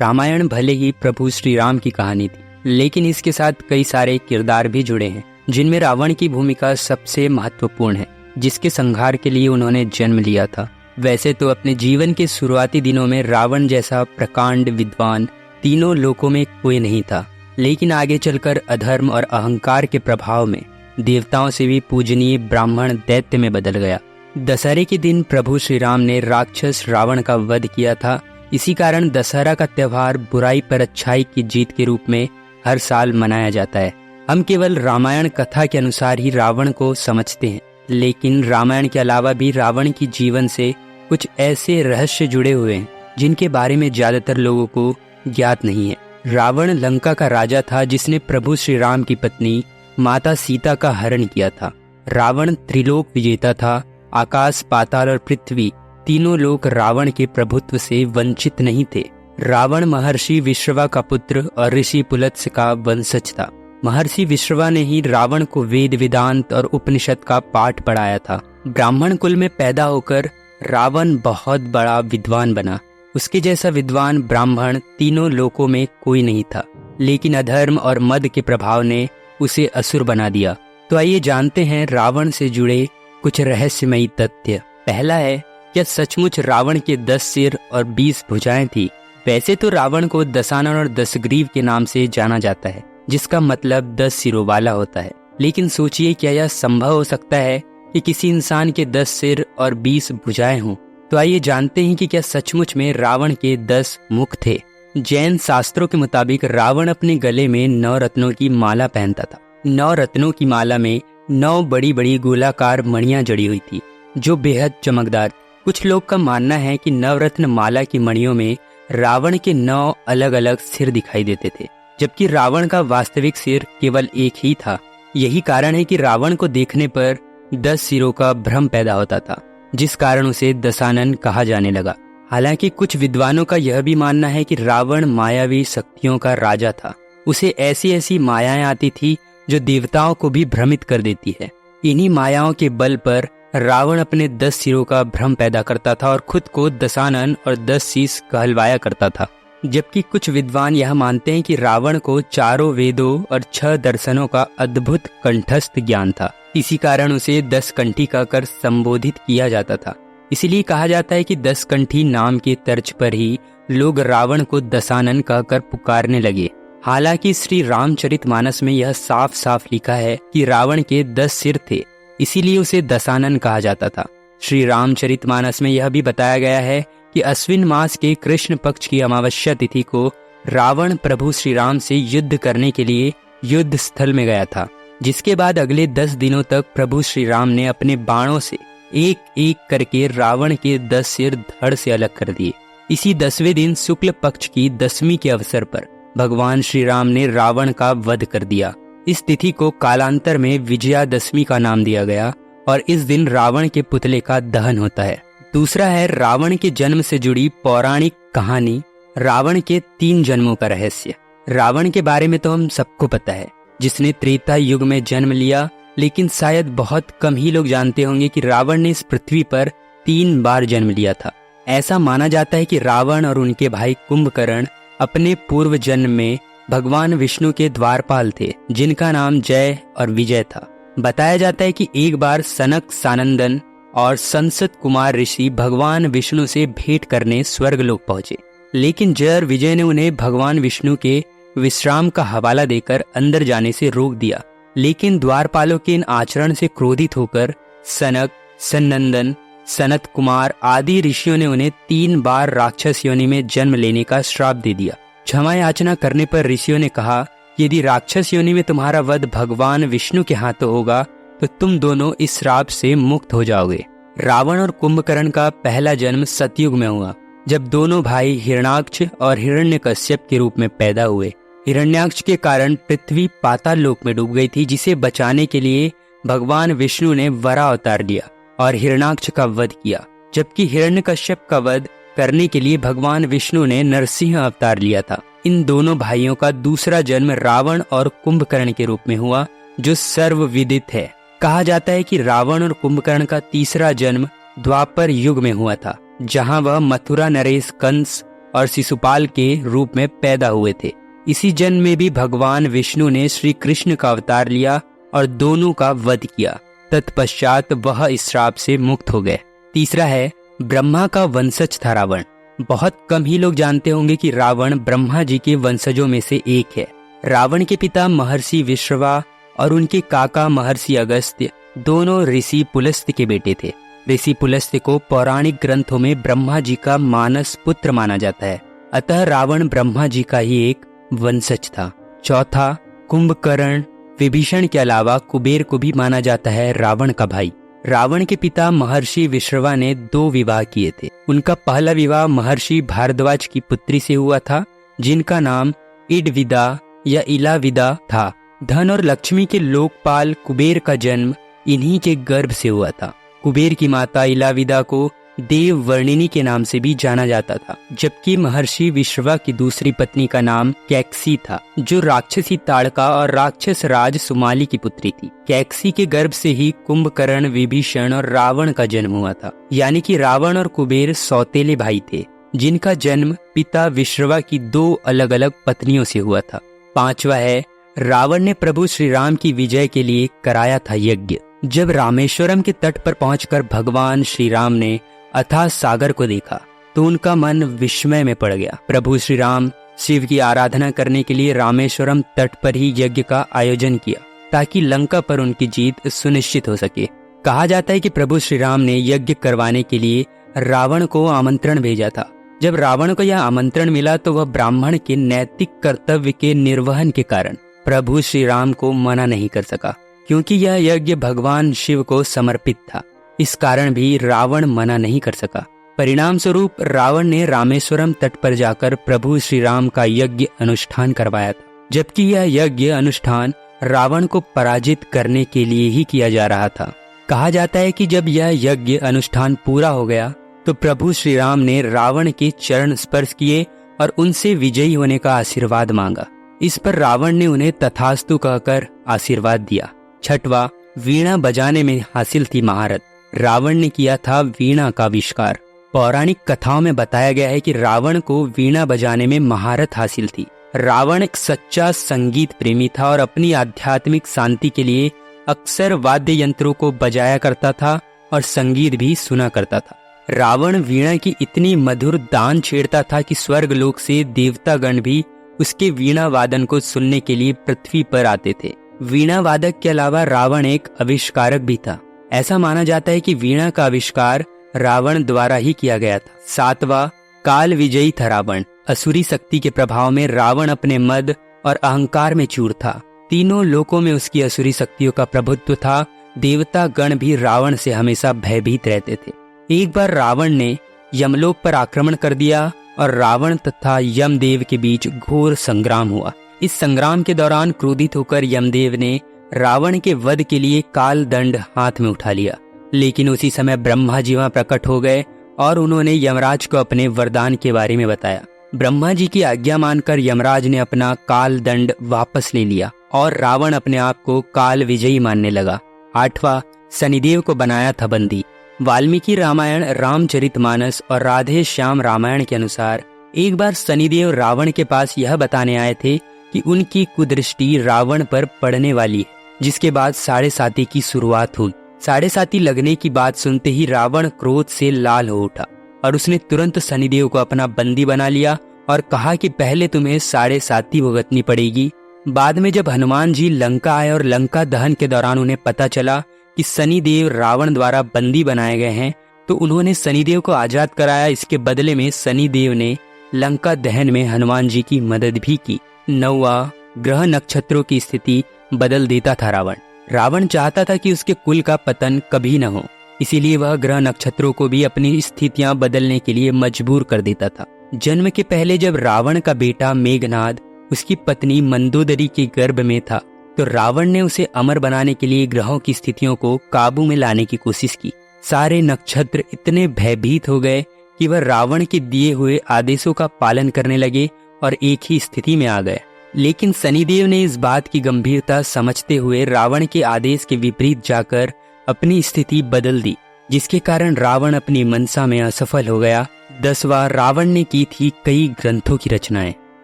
रामायण भले ही प्रभु श्री राम की कहानी थी, लेकिन इसके साथ कई सारे किरदार भी जुड़े हैं, जिनमें रावण की भूमिका सबसे महत्वपूर्ण है, जिसके संहार के लिए उन्होंने जन्म लिया था। वैसे तो अपने जीवन के शुरुआती दिनों में रावण जैसा प्रकांड विद्वान तीनों लोकों में कोई नहीं था, लेकिन आगे चलकर अधर्म और अहंकार के प्रभाव में देवताओं से भी पूजनीय ब्राह्मण दैत्य में बदल गया। दशहरे के दिन प्रभु श्री राम ने राक्षस रावण का वध किया था। इसी कारण दशहरा का त्योहार बुराई पर अच्छाई की जीत के रूप में हर साल मनाया जाता है। हम केवल रामायण कथा के अनुसार ही रावण को समझते हैं, लेकिन रामायण के अलावा भी रावण की जीवन से कुछ ऐसे रहस्य जुड़े हुए हैं जिनके बारे में ज्यादातर लोगों को ज्ञात नहीं है। रावण लंका का राजा था, जिसने प्रभु श्री राम की पत्नी माता सीता का हरण किया था। रावण त्रिलोक विजेता था। आकाश, पाताल और पृथ्वी तीनों लोक रावण के प्रभुत्व से वंचित नहीं थे। रावण महर्षि विश्रवा का पुत्र और ऋषि पुलत्स्य का वंशज था। महर्षि विश्रवा ने ही रावण को वेद, वेदांत और उपनिषद का पाठ पढ़ाया था। ब्राह्मण कुल में पैदा होकर रावण बहुत बड़ा विद्वान बना। उसके जैसा विद्वान ब्राह्मण तीनों लोकों में कोई नहीं था, लेकिन अधर्म और मद के प्रभाव ने उसे असुर बना दिया। तो आइए जानते हैं रावण से जुड़े कुछ रहस्यमयी तथ्य। पहला है, क्या सचमुच रावण के 10 सिर और 20 भुजाएं थी? वैसे तो रावण को दशानन और दशग्रीव के नाम से जाना जाता है, जिसका मतलब 10 सिरों वाला होता है। लेकिन सोचिए, क्या यह संभव हो सकता है कि किसी इंसान के 10 सिर और 20 भुजाएं हों? तो आइए जानते हैं कि क्या सचमुच में रावण के 10 मुख थे। जैन शास्त्रों के मुताबिक रावण अपने गले में 9 रत्नों की माला पहनता था। 9 रत्नों की माला में 9 बड़ी बड़ी गोलाकार मणियां जड़ी हुई थी, जो बेहद चमकदार। कुछ लोग का मानना है कि नवरत्न माला की मणियों में रावण के 9 अलग अलग सिर दिखाई देते थे, जबकि रावण का वास्तविक सिर केवल एक ही था। यही कारण है कि रावण को देखने पर 10 सिरों का भ्रम पैदा होता था, जिस कारण उसे दशानन कहा जाने लगा। हालांकि कुछ विद्वानों का यह भी मानना है कि रावण मायावी शक्तियों का राजा था। उसे ऐसी ऐसी मायाएं आती थी जो देवताओं को भी भ्रमित कर देती है। इन्हीं मायाओं के बल पर रावण अपने 10 सिरों का भ्रम पैदा करता था और खुद को दशानन और 10 शीश कहलवाया करता था। जबकि कुछ विद्वान यह मानते हैं कि रावण को 4 वेदों और 6 दर्शनों का अद्भुत कंठस्थ ज्ञान था। इसी कारण उसे 10 कंठी कहकर संबोधित किया जाता था। इसीलिए कहा जाता है कि 10 कंठी नाम के तर्ज पर ही लोग रावण को दशानन कहकर पुकारने लगे। हालांकि श्री रामचरितमानस में यह साफ साफ लिखा है कि रावण के 10 सिर थे, इसीलिए उसे दशानन कहा जाता था। श्री रामचरितमानस में यह भी बताया गया है कि अश्विन मास के कृष्ण पक्ष की अमावस्या तिथि को रावण प्रभु श्री राम से युद्ध करने के लिए युद्ध स्थल में गया था, जिसके बाद अगले 10 दिनों तक प्रभु श्री राम ने अपने बाणों से एक एक करके रावण के 10 सिर धड़ से अलग कर दिए। इसी 10वें दिन शुक्ल पक्ष की 10वीं के अवसर पर भगवान श्री राम ने रावण का वध कर दिया। इस तिथि को कालांतर में विजयादशमी का नाम दिया गया और इस दिन रावण के पुतले का दहन होता है। दूसरा है रावण के जन्म से जुड़ी पौराणिक कहानी, रावण के 3 जन्मों का रहस्य। रावण के बारे में तो हम सबको पता है, जिसने त्रेता युग में जन्म लिया, लेकिन शायद बहुत कम ही लोग जानते होंगे कि रावण ने इस पृथ्वी पर 3 बार जन्म लिया था। ऐसा माना जाता है कि रावण और उनके भाई कुंभकर्ण अपने पूर्व जन्म में भगवान विष्णु के द्वारपाल थे, जिनका नाम जय और विजय था। बताया जाता है कि एक बार सनक, सानंदन और संसद कुमार ऋषि भगवान विष्णु से भेंट करने स्वर्गलोक पहुंचे, लेकिन जय और विजय ने उन्हें भगवान विष्णु के विश्राम का हवाला देकर अंदर जाने से रोक दिया। लेकिन द्वारपालों के इन आचरण से क्रोधित होकर सनक, सनंदन, सनत कुमार आदि ऋषियों ने उन्हें 3 बार राक्षस योनि में जन्म लेने का श्राप दे दिया। क्षमा याचना करने पर ऋषियों ने कहा, यदि राक्षस योनि में तुम्हारा वध भगवान विष्णु के हाथों होगा तो तुम दोनों इस श्राप से मुक्त हो जाओगे। रावण और कुंभकर्ण का पहला जन्म सतयुग में हुआ, जब दोनों भाई हिरण्याक्ष और हिरण्यकश्यप के रूप में पैदा हुए। हिरण्याक्ष के कारण पृथ्वी पाताल लोक में डूब गई थी, जिसे बचाने के लिए भगवान विष्णु ने वराह अवतार लिया और हिरण्याक्ष का वध किया, जबकि हिरण्यकश्यप का वध करने के लिए भगवान विष्णु ने नरसिंह अवतार लिया था। इन दोनों भाइयों का दूसरा जन्म रावण और कुंभकर्ण के रूप में हुआ, जो सर्वविदित है। कहा जाता है कि रावण और कुंभकर्ण का तीसरा जन्म द्वापर युग में हुआ था, जहां वह मथुरा नरेश कंस और शिशुपाल के रूप में पैदा हुए थे। इसी जन्म में भी भगवान विष्णु ने श्री कृष्ण का अवतार लिया और दोनों का वध किया। तत्पश्चात वह इस श्राप से मुक्त हो गए। तीसरा है, ब्रह्मा का वंशज था रावण। बहुत कम ही लोग जानते होंगे कि रावण ब्रह्मा जी के वंशजों में से एक है। रावण के पिता महर्षि विश्रवा और उनके काका महर्षि अगस्त्य दोनों ऋषि पुलस्त्य के बेटे थे। ऋषि पुलस्त्य को पौराणिक ग्रंथों में ब्रह्मा जी का मानस पुत्र माना जाता है, अतः रावण ब्रह्मा जी का ही एक वंशज था। चौथा, कुंभकर्ण विभीषण के अलावा कुबेर को भी माना जाता है रावण का भाई। रावण के पिता महर्षि विश्रवा ने 2 विवाह किए थे। उनका पहला विवाह महर्षि भारद्वाज की पुत्री से हुआ था, जिनका नाम इडविदा या इलाविदा था। धन और लक्ष्मी के लोकपाल कुबेर का जन्म इन्हीं के गर्भ से हुआ था। कुबेर की माता इलाविदा को देव वर्णिनी के नाम से भी जाना जाता था, जबकि महर्षि विश्रवा की दूसरी पत्नी का नाम कैकसी था, जो राक्षसी ताड़का और राक्षस राज सुमाली की पुत्री थी। कैकसी के गर्भ से ही कुंभकर्ण, विभीषण और रावण का जन्म हुआ था। यानी कि रावण और कुबेर सौतेले भाई थे, जिनका जन्म पिता विश्रवा की 2 अलग अलग पत्नियों से हुआ था। पांचवा है, रावण ने प्रभु श्री राम की विजय के लिए कराया था यज्ञ। जब रामेश्वरम के तट पर पहुंचकर भगवान श्री राम ने अथाह सागर को देखा तो उनका मन विस्मय में पड़ गया। प्रभु श्री राम शिव की आराधना करने के लिए रामेश्वरम तट पर ही यज्ञ का आयोजन किया, ताकि लंका पर उनकी जीत सुनिश्चित हो सके। कहा जाता है कि प्रभु श्री राम ने यज्ञ करवाने के लिए रावण को आमंत्रण भेजा था। जब रावण को यह आमंत्रण मिला तो वह ब्राह्मण के नैतिक कर्तव्य के निर्वहन के कारण प्रभु श्री राम को मना नहीं कर सका, क्योंकि यह यज्ञ भगवान शिव को समर्पित था। इस कारण भी रावण मना नहीं कर सका। परिणाम स्वरूप रावण ने रामेश्वरम तट पर जाकर प्रभु श्री राम का यज्ञ अनुष्ठान करवाया था, जबकि यह यज्ञ अनुष्ठान रावण को पराजित करने के लिए ही किया जा रहा था। कहा जाता है कि जब यह यज्ञ अनुष्ठान पूरा हो गया तो प्रभु श्री राम ने रावण के चरण स्पर्श किए और उनसे विजयी होने का आशीर्वाद मांगा। इस पर रावण ने उन्हें तथास्तु कहकर आशीर्वाद दिया। छठवां, वीणा बजाने में हासिल थी महारत। रावण ने किया था वीणा का आविष्कार। पौराणिक कथाओं में बताया गया है कि रावण को वीणा बजाने में महारत हासिल थी। रावण एक सच्चा संगीत प्रेमी था और अपनी आध्यात्मिक शांति के लिए अक्सर वाद्य यंत्रों को बजाया करता था और संगीत भी सुना करता था। रावण वीणा की इतनी मधुर दान छेड़ता था कि स्वर्ग लोक से देवतागण भी उसके वीणा वादन को सुनने के लिए पृथ्वी पर आते थे। वीणा वादक के अलावा रावण एक आविष्कारक भी था। ऐसा माना जाता है कि वीणा का आविष्कार रावण द्वारा ही किया गया था। सातवां, काल विजयी था रावण। असुरी शक्ति के प्रभाव में रावण अपने मद और अहंकार में चूर था। तीनों लोकों में उसकी असुरी शक्तियों का प्रभुत्व था। देवता गण भी रावण से हमेशा भयभीत रहते थे। एक बार रावण ने यमलोक पर आक्रमण कर दिया और रावण तथा यमदेव के बीच घोर संग्राम हुआ। इस संग्राम के दौरान क्रोधित होकर यमदेव ने रावण के वध के लिए काल दंड हाथ में उठा लिया, लेकिन उसी समय ब्रह्मा जी वहां प्रकट हो गए और उन्होंने यमराज को अपने वरदान के बारे में बताया। ब्रह्मा जी की आज्ञा मानकर यमराज ने अपना काल दंड वापस ले लिया और रावण अपने आप को काल विजयी मानने लगा। आठवां, शनिदेव को बनाया था बंदी। वाल्मीकि रामायण, रामचरितमानस और राधे श्याम रामायण के अनुसार एक बार शनिदेव रावण के पास यह बताने आए थे कि उनकी कुदृष्टि रावण पर पड़ने वाली है, जिसके बाद 7.5 की शुरुआत हुई। 7.5 लगने की बात सुनते ही रावण क्रोध से लाल हो उठा और उसने तुरंत शनिदेव को अपना बंदी बना लिया और कहा कि पहले तुम्हें 7.5 भुगतनी पड़ेगी। बाद में जब हनुमान जी लंका आए और लंका दहन के दौरान उन्हें पता चला कि शनिदेव रावण द्वारा बंदी बनाए गए हैं, तो उन्होंने शनिदेव को आजाद कराया। इसके बदले में शनिदेव ने लंका दहन में हनुमान जी की मदद भी की। 9वां, ग्रह नक्षत्रों की स्थिति बदल देता था रावण। रावण चाहता था कि उसके कुल का पतन कभी न हो, इसीलिए वह ग्रह नक्षत्रों को भी अपनी स्थितियां बदलने के लिए मजबूर कर देता था। जन्म के पहले जब रावण का बेटा मेघनाद उसकी पत्नी मंदोदरी के गर्भ में था, तो रावण ने उसे अमर बनाने के लिए ग्रहों की स्थितियों को काबू में लाने की कोशिश की। सारे नक्षत्र इतने भयभीत हो गए कि वह रावण के दिए हुए आदेशों का पालन करने लगे और एक ही स्थिति में आ गए। लेकिन शनिदेव ने इस बात की गंभीरता समझते हुए रावण के आदेश के विपरीत जाकर अपनी स्थिति बदल दी। जिसके कारण रावण अपनी मनसा में असफल हो गया। 10वां, रावण ने की थी कई ग्रंथों की रचनाएं।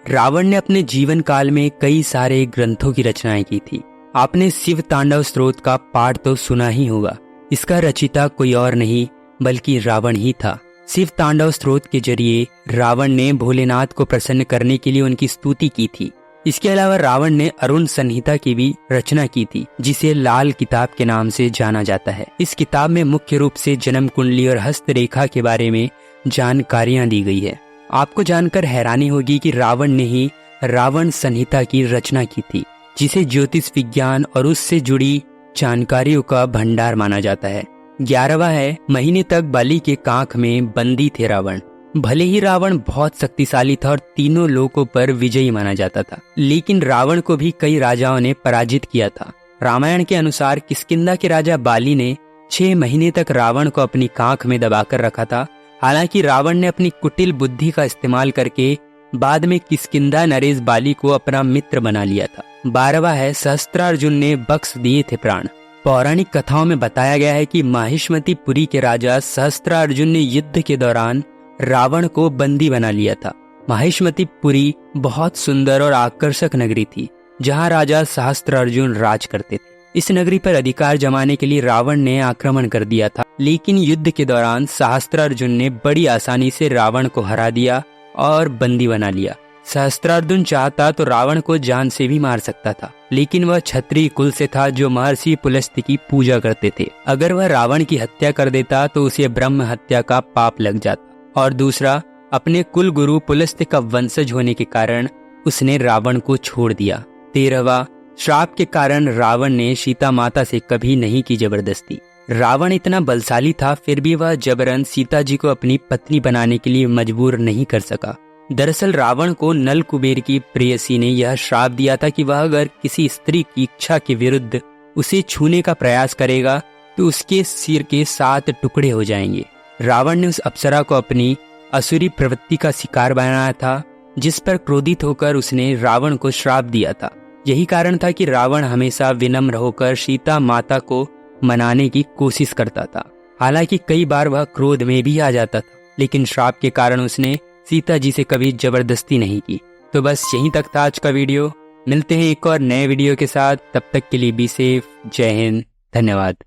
रावण ने अपने जीवन काल में कई सारे ग्रंथों की रचनाएं की थी। आपने शिव तांडव स्तोत्र का पाठ तो सुना ही होगा। इसका रचिता कोई और नहीं बल्कि रावण ही था। शिव तांडव स्तोत्र के जरिए रावण ने भोलेनाथ को प्रसन्न करने के लिए उनकी स्तुति की थी। इसके अलावा रावण ने अरुण संहिता की भी रचना की थी, जिसे लाल किताब के नाम से जाना जाता है। इस किताब में मुख्य रूप से जन्म कुंडली और हस्तरेखा के बारे में जानकारियां दी गई है। आपको जानकर हैरानी होगी कि रावण ने ही रावण संहिता की रचना की थी, जिसे ज्योतिष विज्ञान और उससे जुड़ी जानकारियों का भंडार माना जाता है। 11वां है, महीने तक बलि के कांख में बंदी थे रावण। भले ही रावण बहुत शक्तिशाली था और तीनों लोकों पर विजयी माना जाता था, लेकिन रावण को भी कई राजाओं ने पराजित किया था। रामायण के अनुसार किष्किंधा के राजा बाली ने 6 महीने तक रावण को अपनी कांख में दबाकर रखा था। हालांकि रावण ने अपनी कुटिल बुद्धि का इस्तेमाल करके बाद में किष्किंधा नरेश बाली को अपना मित्र बना लिया था। 12वां है, सहस्त्रार्जुन ने बख्श दिए थे प्राण। पौराणिक कथाओं में बताया गया है कि माहिष्मतीपुरी के राजा सहस्त्रार्जुन ने युद्ध के दौरान रावण को बंदी बना लिया था। माहिष्मतीपुरी बहुत सुंदर और आकर्षक नगरी थी, जहां राजा सहस्त्रार्जुन राज करते थे। इस नगरी पर अधिकार जमाने के लिए रावण ने आक्रमण कर दिया था, लेकिन युद्ध के दौरान सहस्त्रार्जुन ने बड़ी आसानी से रावण को हरा दिया और बंदी बना लिया। सहस्त्रार्जुन चाहता तो रावण को जान से भी मार सकता था, लेकिन वह क्षत्रिय कुल से था जो महर्षि पुलस्त्य की पूजा करते थे। अगर वह रावण की हत्या कर देता तो उसे ब्रह्म हत्या का पाप लग जाता। और दूसरा, अपने कुल गुरु पुलस्त्य का वंशज होने के कारण उसने रावण को छोड़ दिया। 13वां, श्राप के कारण रावण ने सीता माता से कभी नहीं की जबरदस्ती। रावण इतना बलशाली था, फिर भी वह जबरन सीता जी को अपनी पत्नी बनाने के लिए मजबूर नहीं कर सका। दरअसल रावण को नल कुबेर की प्रेयसी ने यह श्राप दिया था कि वह अगर किसी स्त्री की इच्छा के विरुद्ध उसे छूने का प्रयास करेगा तो उसके सिर के 7 टुकड़े हो जाएंगे। रावण ने उस अप्सरा को अपनी असुरी प्रवृत्ति का शिकार बनाया था, जिस पर क्रोधित होकर उसने रावण को श्राप दिया था। यही कारण था कि रावण हमेशा विनम्र होकर सीता माता को मनाने की कोशिश करता था। हालांकि कई बार वह क्रोध में भी आ जाता था, लेकिन श्राप के कारण उसने सीता जी से कभी जबरदस्ती नहीं की। तो बस यहीं तक था आज का वीडियो। मिलते हैं एक और नए वीडियो के साथ, तब तक के लिए बी सेफ। जय हिंद, धन्यवाद।